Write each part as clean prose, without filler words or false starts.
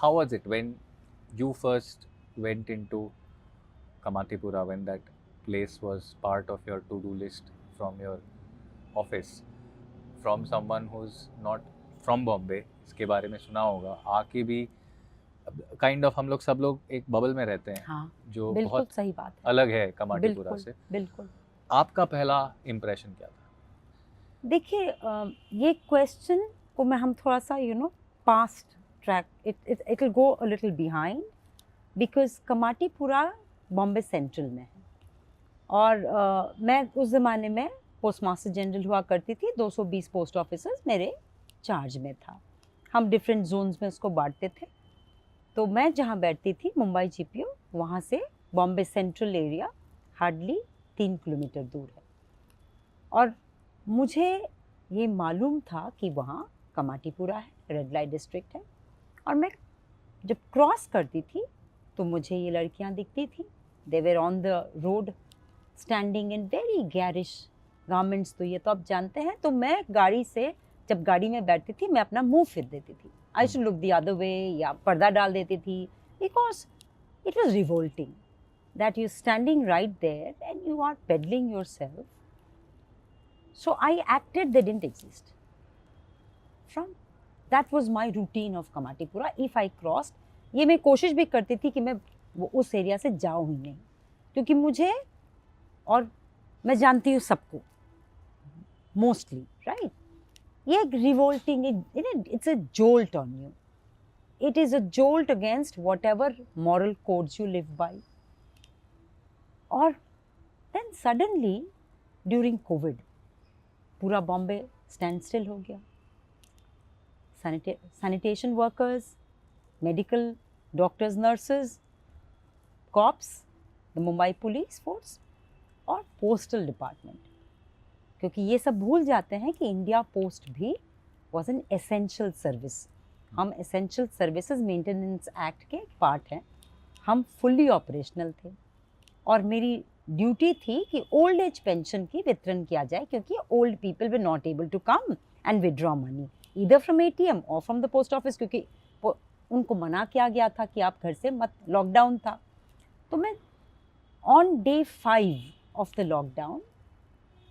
how was it when you first went into Kamatipura, when that place was part of your to-do list from your office, from someone who's not from Bombay? इसके बारे में सुना होगा, आके भी kind of हम लोग सब लोग एक बबल में रहते हैं, हाँ, जो बिल्कुल बहुत सही बात है, अलग है कमाटीपुरा बिल्कुल से। बिल्कुल। आपका पहला इम्प्रेशन क्या था? देखिए ये क्वेश्चन को मैं हम थोड़ा सा past track, it will go a little behind, because Kamathipura Bombay central में है और मैं उस ज़माने में पोस्ट मास्टर जनरल हुआ करती थी। 220 पोस्ट ऑफिसर्स मेरे चार्ज में था। हम डिफरेंट जोन्स में उसको बांटते थे। तो मैं जहाँ बैठती थी मुंबई जीपीओ, वहाँ से Bombay central area hardly 3 kilometre दूर है। और मुझे ये मालूम था कि वहाँ कमाटीपुरा है, रेड लाइट डिस्ट्रिक्ट है। और मैं जब क्रॉस करती थी तो मुझे ये लड़कियाँ दिखती थी। They were on the road standing in very garish garments, तो ये तो आप जानते हैं। तो मैं गाड़ी से जब गाड़ी में बैठती थी मैं अपना मुंह फेर देती थी, I should look the other way, या पर्दा डाल देती थी, because it was revolting that you standing right there and you are peddling yourself. So I acted they didn't exist. That was my routine of Kamatipura. If I crossed, ये मैं कोशिश भी करती थी कि मैं वो उस एरिया से जाऊँ ही नहीं, क्योंकि मुझे, और मैं जानती हूँ सबको मोस्टली, राइट, ये एक revolting, it's a jolt on you. It is a jolt against whatever moral codes you live by. और then suddenly during COVID पूरा बॉम्बे स्टैंड स्टिल हो गया. Sanitation workers, medical doctors, nurses, cops, the Mumbai police force और postal department, क्योंकि ये सब भूल जाते हैं कि इंडिया पोस्ट भी वॉज एन एसेंशियल सर्विस. हम एसेंशियल सर्विसेज मेंटेनेंस एक्ट के पार्ट हैं, हम फुल्ली ऑपरेशनल थे. और मेरी ड्यूटी थी कि ओल्ड एज पेंशन की वितरण किया जाए, क्योंकि ओल्ड पीपल वे not able to come and withdraw money either from ATM और फ्रॉम द पोस्ट ऑफिस, क्योंकि उनको मना किया गया था कि आप घर से मत, लॉकडाउन था. तो मैं on day 5 of the lockdown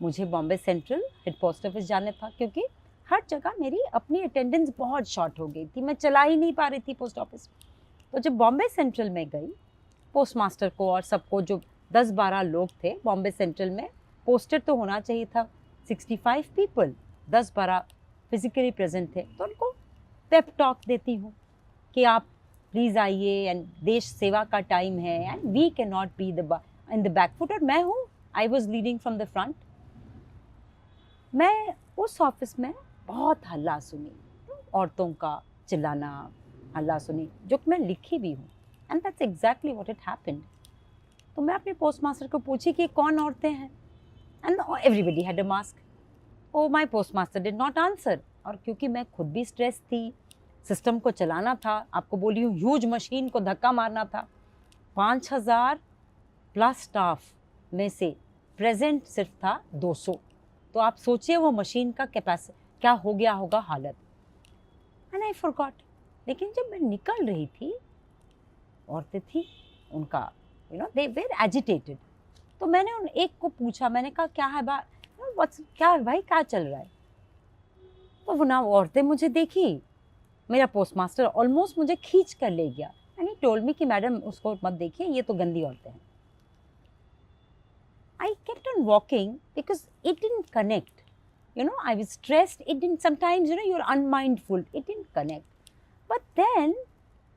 मुझे Bombay central head post office जाना था, क्योंकि हर जगह मेरी अपनी अटेंडेंस बहुत शॉर्ट हो गई थी, मैं चला ही नहीं पा रही थी पोस्ट ऑफिस. तो जब बॉम्बे सेंट्रल में गई, पोस्ट मास्टर को और सबको, जो 10-12 लोग थे बॉम्बे सेंट्रल में, पोस्टेड तो होना चाहिए था 65 पीपल, 10-12 फिजिकली प्रेजेंट थे. तो उनको पेप टॉक देती हूँ कि आप प्लीज़ आइए, एंड देश सेवा का टाइम है, and we can not be in the back foot. और मैं हूँ, I was leading from the front. मैं उस ऑफिस में बहुत हल्ला सुनी, औरतों का चिल्लाना, हल्ला सुनी, जो कि मैं लिखी भी हूँ. And that's exactly what it happened. तो मैं अपने पोस्ट मास्टर को पूछी कि कौन औरतें हैं, and everybody had a mask. Oh my post master did not answer. और क्योंकि मैं खुद भी स्ट्रेस थी, सिस्टम को चलाना था, आपको बोली हूँ ह्यूज मशीन को धक्का मारना था. 5000 प्लस स्टाफ में से प्रेजेंट सिर्फ था 200. तो आप सोचिए वो मशीन का कैपेसिटी क्या हो गया होगा हालत. And I forgot. लेकिन जब मैं निकल रही थी, औरतें थी, उनका they were agitated. तो मैंने उन एक को पूछा, मैंने कहा क्या है क्या है भाई, क्या चल रहा है. तो वो ना औरतें मुझे देखी, मेरा पोस्ट मास्टर ऑलमोस्ट मुझे खींच कर ले गया, एंड ही टोल्ड मी कि मैडम उसको मत देखिए, ये तो गंदी औरतें हैं. आई kept on walking because it didn't connect. I was stressed. It didn't, sometimes you're unmindful, it didn't connect. But then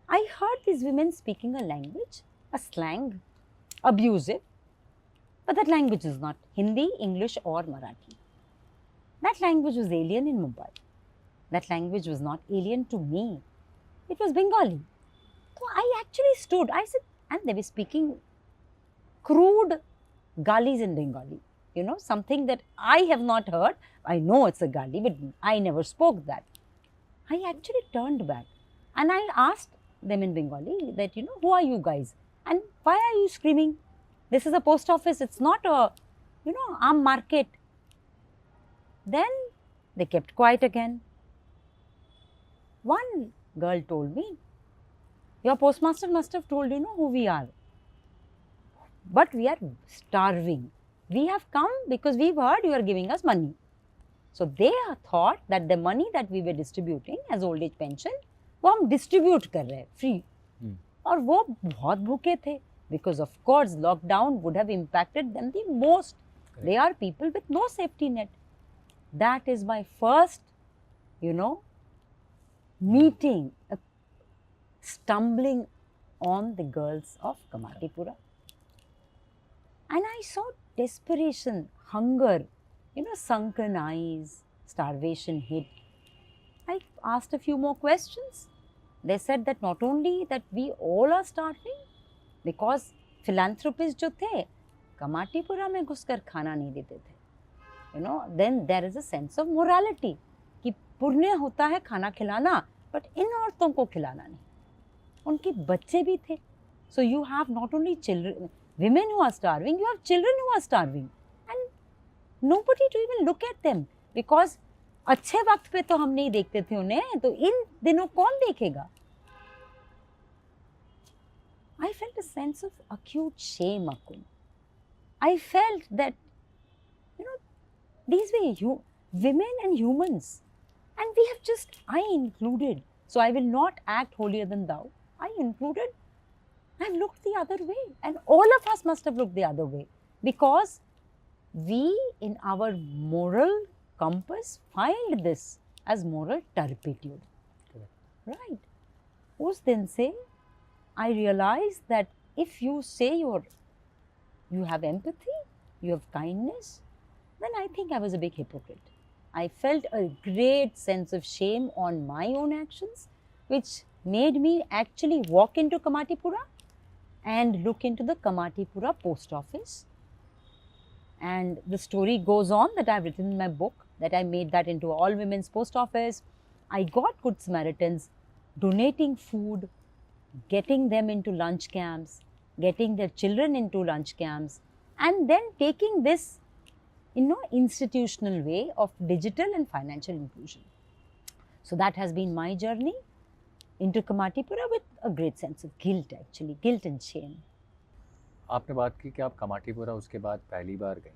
I heard these women speaking a language, a slang, abusive, but that language is not Hindi, English or Marathi. That language was alien in Mumbai. That language was not alien to me. It was Bengali. So I actually stood, I said, and they were speaking crude galis in Bengali. Something that I have not heard. I know it's a gali, but I never spoke that. I actually turned back and I asked them in Bengali that, who are you guys? And why are you screaming? This is a post office. It's not a, arm market. Then they kept quiet again. One girl told me, Your postmaster must have told you know who we are. But we are starving. We have come because we've heard you are giving us money. So they thought that the money that we were distributing as old age pension, वो हम distribute कर रहे हैं free. और वो बहुत भूखे थे because of course lockdown would have impacted them the most. They are people with no safety net. That is my first, you know, meeting, stumbling on the girls of Kamatipura. And I saw desperation, hunger, you know, sunken eyes, starvation hit. I asked a few more questions. They said that not only that we all are starving, because philanthropists जो थे, कमाटीपुरा में घुसकर खाना नहीं देते थे. You know, then there is a sense of morality कि पुण्य होता है खाना खिलाना, but इन औरतों को खिलाना नहीं. उनके बच्चे भी थे. So you have not only children, women who are starving, you have children who are starving, and nobody to even look at them because अच्छे वक्त पे तो हम नहीं देखते थे उन्हें, तो इन दिनों कौन देखेगा? I felt a sense of acute shame, Akul. I felt that, you know, these were women and humans, and we have just, I included, so I will not act holier than thou. I included, I've looked the other way, and all of us must have looked the other way because we, in our moral compass, find this as moral turpitude. Correct. Right. उस दिन से I realized that if you say you have empathy, you have kindness, then I think I was a big hypocrite. I felt a great sense of shame on my own actions, which made me actually walk into Kamatipura and look into the Kamatipura post office. And the story goes on that I've written in my book, that I made that into all women's post office. I got Good Samaritans donating food, getting them into lunch camps, getting their children into lunch camps, and then taking this, you know, institutional way of digital and financial inclusion. So that has been my journey into Kamatipura with a great sense of guilt, actually, guilt and shame. आपने बात की कि आप कमाटीपुरा उसके बाद पहली बार गई.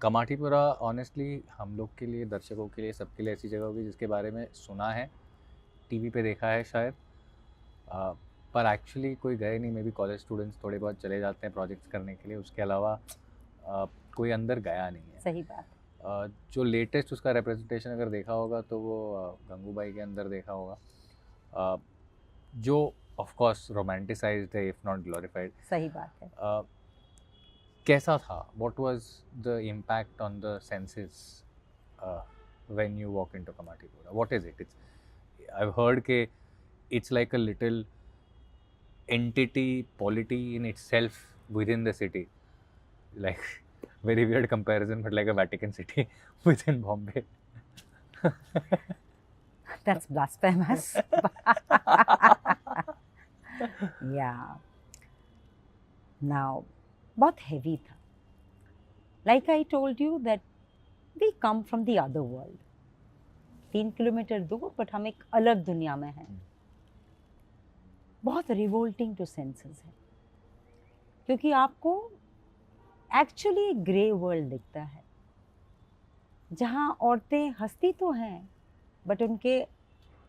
Kamathipura honestly हम लोग के लिए, दर्शकों के लिए, सबके लिए ऐसी जगह होगी जिसके बारे में सुना है, टीवी पे देखा है शायद, पर एक्चुअली कोई गए नहीं. मे बी कॉलेज स्टूडेंट्स थोड़े बहुत चले जाते हैं प्रोजेक्ट्स करने के लिए, उसके अलावा कोई अंदर गया नहीं है. सही बात. जो लेटेस्ट उसका रिप्रेजेंटेशन अगर देखा होगा तो वो गंगूबाई के अंदर देखा होगा, जो ऑफ कोर्स रोमांटिसाइज्ड है, इफ नॉट ग्लोरिफाइड. सही बात है. कैसा था? What was the impact on the senses when you walk into Kamathipura? What is it? I have heard के it's like a little entity, polity in itself within the city. Like, very weird comparison, but like a Vatican City within Bombay. That's blasphemous. Yeah. Now, बहुत heavy था. Like I told you that we come from the other world. 3 kilometre दूर, but हम एक अलग दुनिया में हैं. बहुत रिवोल्टिंग टू सेंसेस है क्योंकि आपको एक्चुअली एक ग्रे वर्ल्ड दिखता है जहाँ औरतें हंसती तो हैं बट उनके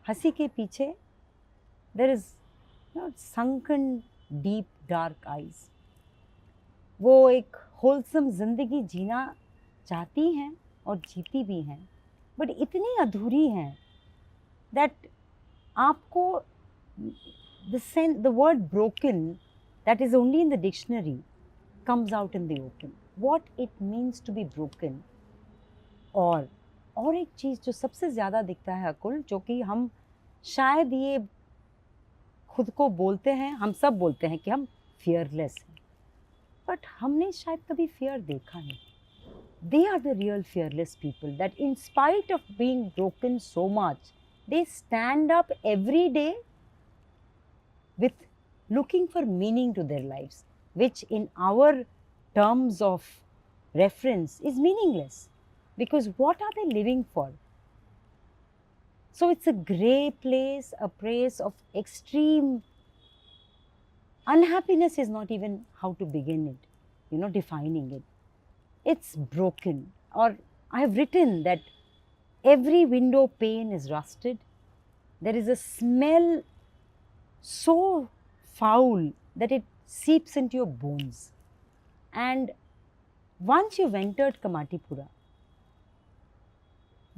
हंसी के पीछे there is sunken deep dark eyes. वो एक होलसम जिंदगी जीना चाहती हैं और जीती भी हैं बट इतनी अधूरी हैं दैट आपको the word broken that is only in the dictionary comes out in the open. What it means to be broken. और एक चीज़ जो सबसे ज़्यादा दिखता है अकुल, जो कि हम शायद ये खुद को बोलते हैं, हम सब बोलते हैं कि हम fearless हैं, बट हमने शायद कभी fear देखा नहीं. They are the real fearless people that in spite of being broken so much, they stand up every day with looking for meaning to their lives, which in our terms of reference is meaningless. Because what are they living for? So it's a grey place, a place of extreme unhappiness is not even how to begin it, defining it. It's broken. Or I have written that every window pane is rusted. There is a smell so foul that it seeps into your bones. And once you've entered Kamatipura,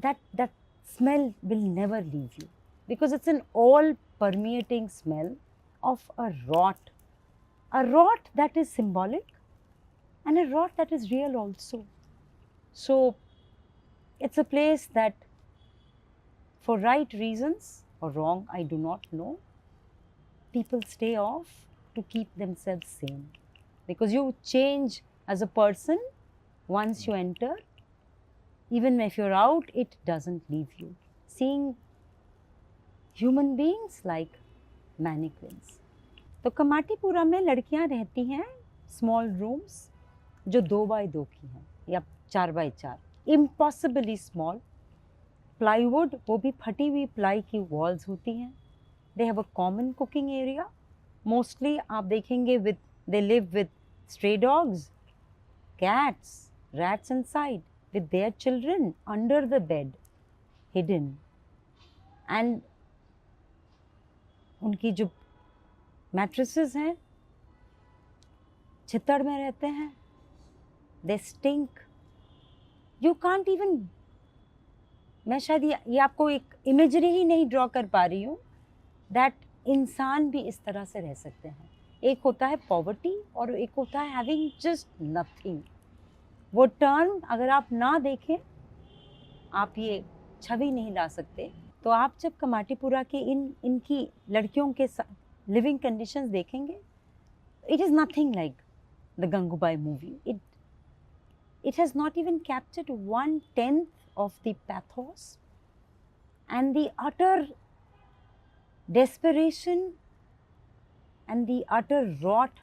that smell will never leave you, because it's an all permeating smell of a rot that is symbolic and a rot that is real also. So it's a place that, for right reasons or wrong, I do not know, people stay off to keep themselves sane, because you change as a person once you enter. Even if you're out, it doesn't leave you. Seeing human beings like mannequins. तो कमाटीपुरा में लड़कियां रहती हैं small rooms जो 2x2 की हैं या 4x4, impossibly small. Plywood, वो भी फटी हुई प्लाई की वॉल्स होती हैं. They have a common cooking area. Mostly आप देखेंगे they live with stray dogs, cats, rats inside, with their children under the bed, hidden. And उनकी जो मैट्रेसेस हैं छितड़ में रहते हैं. दे स्टिंक. यू कांट इवन, मैं शायद ये आपको एक इमेजरी ही नहीं ड्रॉ कर पा रही हूँ दैट इंसान भी इस तरह से रह सकते हैं. एक होता है पॉवर्टी और एक होता है हैविंग जस्ट नथिंग. वो टर्म अगर आप ना देखें, आप ये छवि नहीं ला सकते. तो आप जब कमाटीपुरा के इनकी लड़कियों के लिविंग कंडीशंस देखेंगे, it is nothing like the Gangubai movie. It has not even captured 1/10 of the pathos and the utter desperation and the utter rot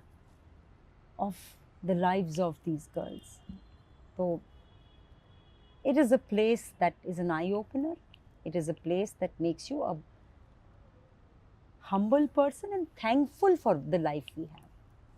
of the lives of these girls. So it is a place that is an eye-opener. It is a place that makes you a humble person and thankful for the life we have.